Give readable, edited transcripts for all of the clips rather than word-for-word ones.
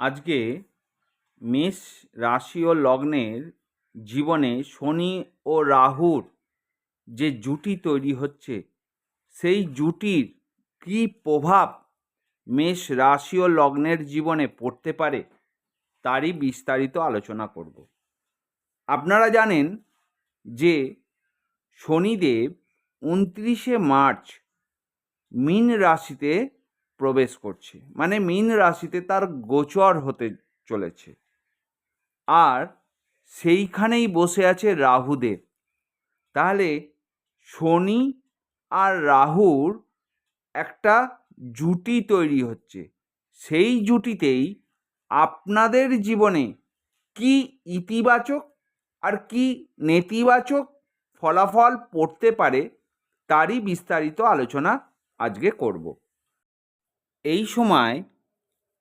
আজকে মেষ রাশি ও লগ্নের জীবনে শনি ও রাহুর যে জুটি তৈরি হচ্ছে, সেই জুটির কী প্রভাব মেষ রাশি ও লগ্নের জীবনে পড়তে পারে তারই বিস্তারিত আলোচনা করব। আপনারা জানেন যে শনিদেব 29শে মার্চ মীন রাশিতে প্রবেশ করছে, মানে মীন রাশিতে তার গোচর হতে চলেছে। আর সেইখানেই বসে আছে রাহুদেব। তাহলে শনি আর রাহুর একটা জুটি তৈরি হচ্ছে। সেই জুটিতেই আপনাদের জীবনে কি ইতিবাচক আর কি নেতিবাচক ফলাফল পড়তে পারে তারই বিস্তারিত আলোচনা আজকে করব। এই সময়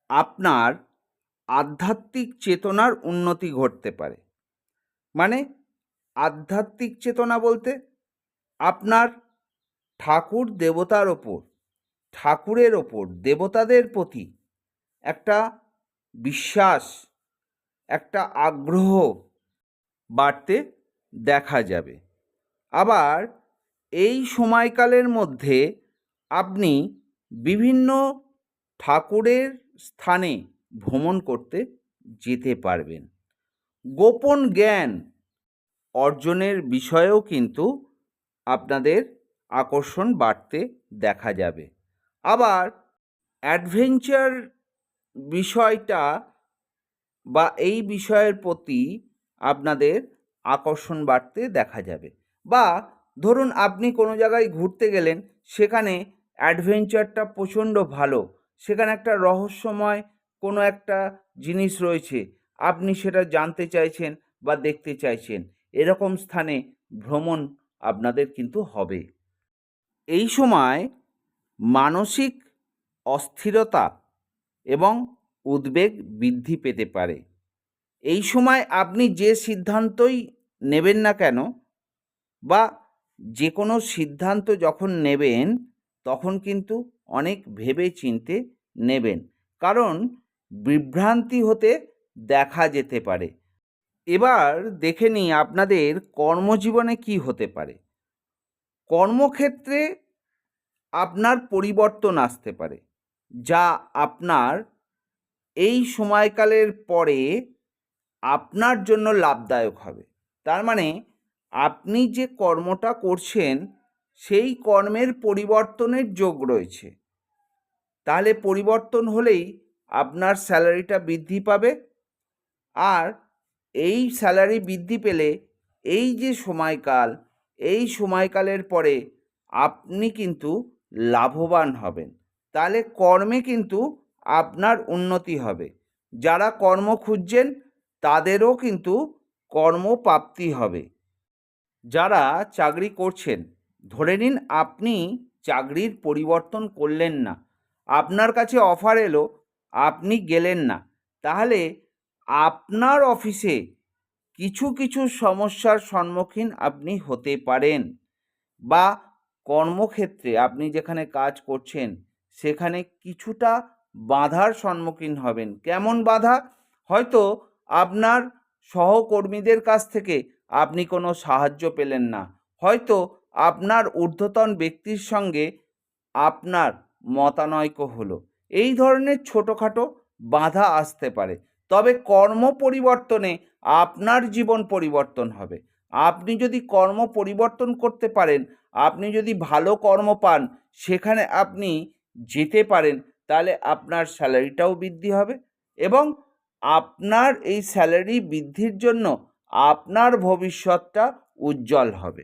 আপনার আধ্যাত্মিক চেতনার উন্নতি ঘটতে পারে। মানে আধ্যাত্মিক চেতনা বলতে আপনার ঠাকুর দেবতার ওপর, ঠাকুরের ওপর, দেবতাদের প্রতি একটা বিশ্বাস, একটা আগ্রহ বাড়তে দেখা যাবে। আবার এই সময়কালের মধ্যে আপনি বিভিন্ন ঠাকুরের স্থানে ভ্রমণ করতে যেতে পারবেন। গোপন জ্ঞান অর্জনের বিষয়েও কিন্তু আপনাদের আকর্ষণ বাড়তে দেখা যাবে। আবার অ্যাডভেঞ্চার বিষয়টা বা এই বিষয়ের প্রতি আপনাদের আকর্ষণ বাড়তে দেখা যাবে। বা ধরুন আপনি কোনো জায়গায় ঘুরতে গেলেন, সেখানে অ্যাডভেঞ্চারটা প্রচণ্ড ভালো, সেখানে একটা রহস্যময় কোনো একটা জিনিস রয়েছে, আপনি সেটা জানতে চাইছেন বা দেখতে চাইছেন, এরকম স্থানে ভ্রমণ আপনাদের কিন্তু হবে। এই সময় মানসিক অস্থিরতা এবং উদ্বেগ বৃদ্ধি পেতে পারে। এই সময় আপনি যে সিদ্ধান্তই নেবেন না কেন, বা যে কোনো সিদ্ধান্ত যখন নেবেন, তখন কিন্তু অনেক ভেবে চিন্তে নেবেন, কারণ বিভ্রান্তি হতে দেখা যেতে পারে। এবার দেখে নিই আপনাদের কর্মজীবনে কি হতে পারে। কর্মক্ষেত্রে আপনার পরিবর্তন আসতে পারে, যা আপনার এই সময়কালের পরে আপনার জন্য লাভদায়ক হবে। তার মানে আপনি যে কর্মটা করছেন, সেই কর্মের পরিবর্তনের যোগ রয়েছে। তাহলে পরিবর্তন হলেই আপনার স্যালারিটা বৃদ্ধি পাবে। আর এই স্যালারি বৃদ্ধি পেলে এই যে সময়কাল, এই সময়কালের পরে আপনি কিন্তু লাভবান হবেন। তাহলে কর্মে কিন্তু আপনার উন্নতি হবে। যারা কর্ম খুঁজছেন তাদেরও কিন্তু কর্মপ্রাপ্তি হবে। যারা চাকরি করছেন, ধরে নিন আপনি চাকরির পরিবর্তন করলেন না, আপনার কাছে অফার এলো, আপনি গেলেন না, তাহলে আপনার অফিসে কিছু কিছু সমস্যার সম্মুখীন আপনি হতে পারেন। বা কর্মক্ষেত্রে আপনি যেখানে কাজ করছেন, সেখানে কিছুটা বাধার সম্মুখীন হবেন। কেমন বাধা? হয়তো আপনার সহকর্মীদের কাছ থেকে আপনি কোনো সাহায্য পেলেন না, হয়তো আপনার ঊর্ধ্বতন ব্যক্তির সঙ্গে আপনার মতানৈক্য হলো। এই ধরনের ছোটোখাটো বাধা আসতে পারে। তবে কর্ম পরিবর্তনে আপনার জীবন পরিবর্তন হবে। আপনি যদি কর্ম পরিবর্তন করতে পারেন, আপনি যদি ভালো কর্ম পান, সেখানে আপনি যেতে পারেন, তাহলে আপনার স্যালারিটাও বৃদ্ধি হবে এবং আপনার এই স্যালারি বৃদ্ধির জন্য আপনার ভবিষ্যৎটা উজ্জ্বল হবে।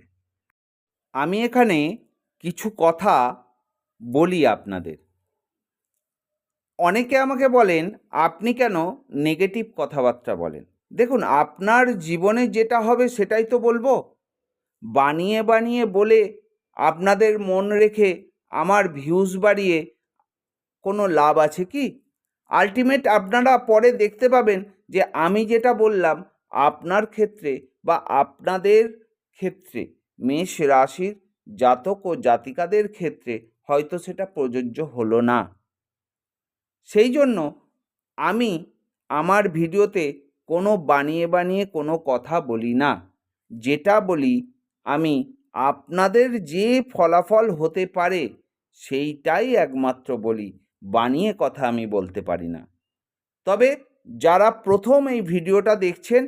আমি এখানে কিছু কথা বলি আপনাদের। অনেকে আমাকে বলেন, আপনি কেন নেগেটিভ কথাবার্তা বলেন? দেখুন, আপনার জীবনে যেটা হবে সেটাই তো বলবো। বানিয়ে বানিয়ে বলে আপনাদের মন রেখে আমার ভিউজ বাড়িয়ে কোনো লাভ আছে কি? আলটিমেট আপনারা পরে দেখতে পাবেন যে আমি যেটা বললাম আপনার ক্ষেত্রে বা আপনাদের ক্ষেত্রে, মেষ রাশির জাতক ও জাতিকাদের ক্ষেত্রে হয়তো সেটা প্রযোজ্য হলো না। সেই জন্য আমি আমার ভিডিওতে কোনো বানিয়ে কোনো কথা বলি না। যেটা বলি আমি আপনাদের যে ফলাফল হতে পারে সেইটাই একমাত্র বলি, বানিয়ে কথা আমি বলতে পারি না। তবে যারা প্রথম এই ভিডিওটা দেখছেন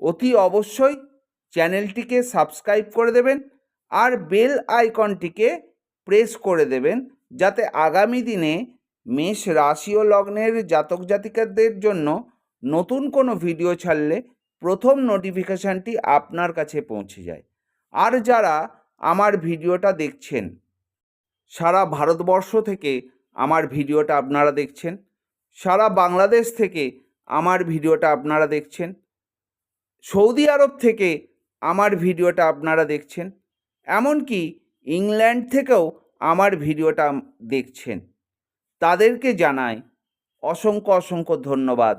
অতি অবশ্যই চ্যানেলটিকে সাবস্ক্রাইব করে দেবেন আর বেল আইকনটিকে প্রেস করে দেবেন, যাতে আগামী দিনে মেষ রাশি ও লগ্নের জাতক জাতিকাদের জন্য নতুন কোনো ভিডিও ছাড়লে প্রথম নোটিফিকেশানটি আপনার কাছে পৌঁছে যায়। আর যারা আমার ভিডিওটা দেখছেন সারা ভারতবর্ষ থেকে আমার ভিডিওটা আপনারা দেখছেন, সারা বাংলাদেশ থেকে আমার ভিডিওটা আপনারা দেখছেন, সৌদি আরব থেকে আমার ভিডিওটা আপনারা দেখছেন, এমনকি ইংল্যান্ড থেকেও আমার ভিডিওটা দেখছেন, তাদেরকে জানাই অসংখ্য ধন্যবাদ।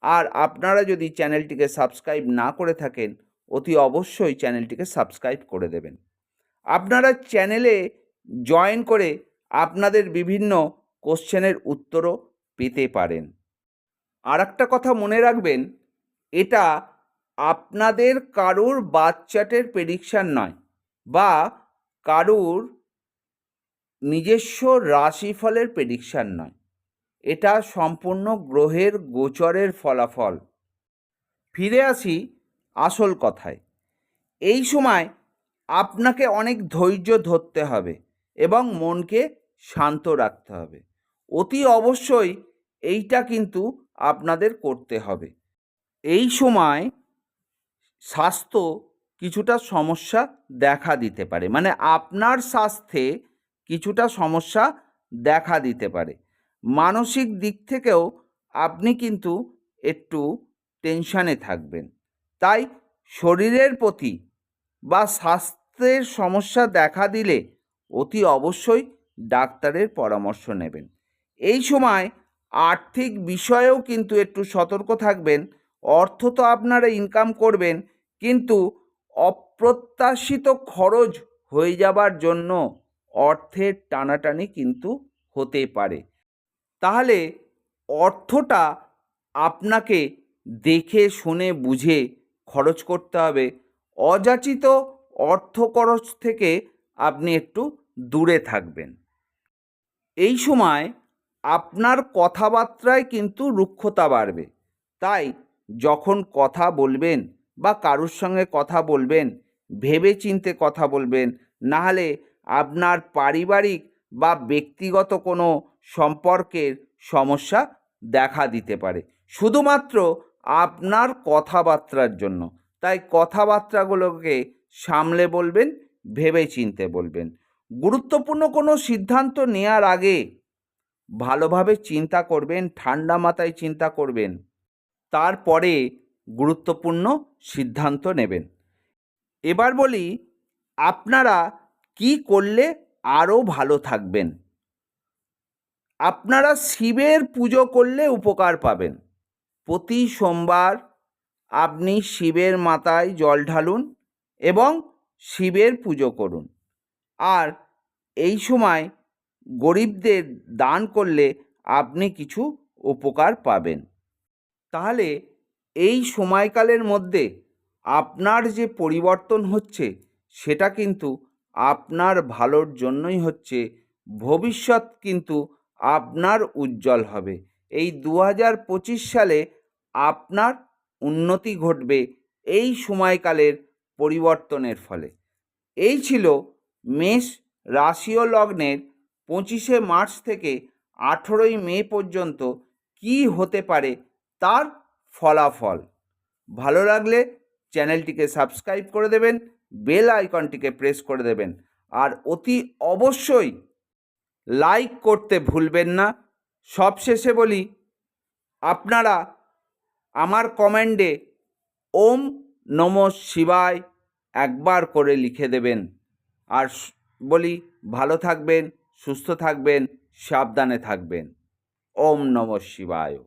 আর আপনারা যদি চ্যানেলটিকে সাবস্ক্রাইব না করে থাকেন অতি অবশ্যই চ্যানেলটিকে সাবস্ক্রাইব করে দেবেন। আপনারা চ্যানেলে জয়েন করে আপনাদের বিভিন্ন কোশ্চেনের উত্তরও পেতে পারেন। আর একটা কথা মনে রাখবেন, এটা আপনাদের কারুর বাচ্চাটের প্রেডিকশান নয় বা কারুর নিজস্ব রাশিফলের প্রেডিকশান নয়, এটা সম্পূর্ণ গ্রহের গোচরের ফলাফল। ফিরে আসি আসল কথায়। এই সময় আপনাকে অনেক ধৈর্য ধরতে হবে এবং মনকে শান্ত রাখতে হবে। অতি অবশ্যই এইটা কিন্তু আপনাদের করতে হবে। এই সময় স্বাস্থ্য কিছুটা সমস্যা দেখা দিতে পারে, মানে আপনার স্বাস্থ্যে কিছুটা সমস্যা দেখা দিতে পারে। মানসিক দিক থেকেও আপনি কিন্তু একটু টেনশানে থাকবেন। তাই শরীরের প্রতি বা স্বাস্থ্যের সমস্যা দেখা দিলে অতি অবশ্যই ডাক্তারের পরামর্শ নেবেন। এই সময় আর্থিক বিষয়েও কিন্তু একটু সতর্ক থাকবেন। অর্থ তো আপনারা ইনকাম করবেন, কিন্তু অপ্রত্যাশিত খরচ হয়ে যাবার জন্য অর্থের টানাটানি কিন্তু হতে পারে। তাহলে অর্থটা আপনাকে দেখে শুনে বুঝে খরচ করতে হবে। অযাচিত অর্থ খরচ থেকে আপনি একটু দূরে থাকবেন। এই সময় আপনার কথাবার্তায় কিন্তু রুক্ষতা বাড়বে। তাই যখন কথা বলবেন বা কারুর সঙ্গে কথা বলবেন ভেবেচিন্তে কথা বলবেন, নাহলে আপনার পারিবারিক বা ব্যক্তিগত কোনো সম্পর্কের সমস্যা দেখা দিতে পারে শুধুমাত্র আপনার কথাবার্তার জন্য। তাই কথাবার্তাগুলোকে সামলে বলবেন, ভেবেচিন্তে বলবেন। গুরুত্বপূর্ণ কোনো সিদ্ধান্ত নেওয়ার আগে ভালোভাবে চিন্তা করবেন, ঠান্ডা মাথায় চিন্তা করবেন, তারপরে গুরুত্বপূর্ণ সিদ্ধান্ত নেবেন। এবার বলি আপনারা কি করলে আরও ভালো থাকবেন। আপনারা শিবের পুজো করলে উপকার পাবেন। প্রতি সোমবার আপনি শিবের মাথায় জল ঢালুন এবং শিবের পুজো করুন। আর এই সময় গরিবদের দান করলে আপনি কিছু উপকার পাবেন। তাহলে এই সময়কালের মধ্যে আপনার যে পরিবর্তন হচ্ছে সেটা কিন্তু আপনার ভালোর জন্যই হচ্ছে। ভবিষ্যৎ কিন্তু আপনার উজ্জ্বল হবে। এই 2025 সালে আপনার উন্নতি ঘটবে এই সময়কালের পরিবর্তনের ফলে। এই ছিল মেষ রাশি ও লগ্নের 25শে মার্চ থেকে 18ই মে পর্যন্ত কি হতে পারে তার ফলাফল। ভালো লাগলে চ্যানেলটিকে সাবস্ক্রাইব করে দেবেন, বেল আইকনটিকে প্রেস করে দেবেন, আর অতি অবশ্যই লাইক করতে ভুলবেন না। সবশেষে বলি, আপনারা আমার কমেন্টে ওম নমঃ শিবায় একবার করে লিখে দেবেন। আর বলি ভালো থাকবেন, সুস্থ থাকবেন, সাবধানে থাকবেন। ওম নমঃ শিবায়।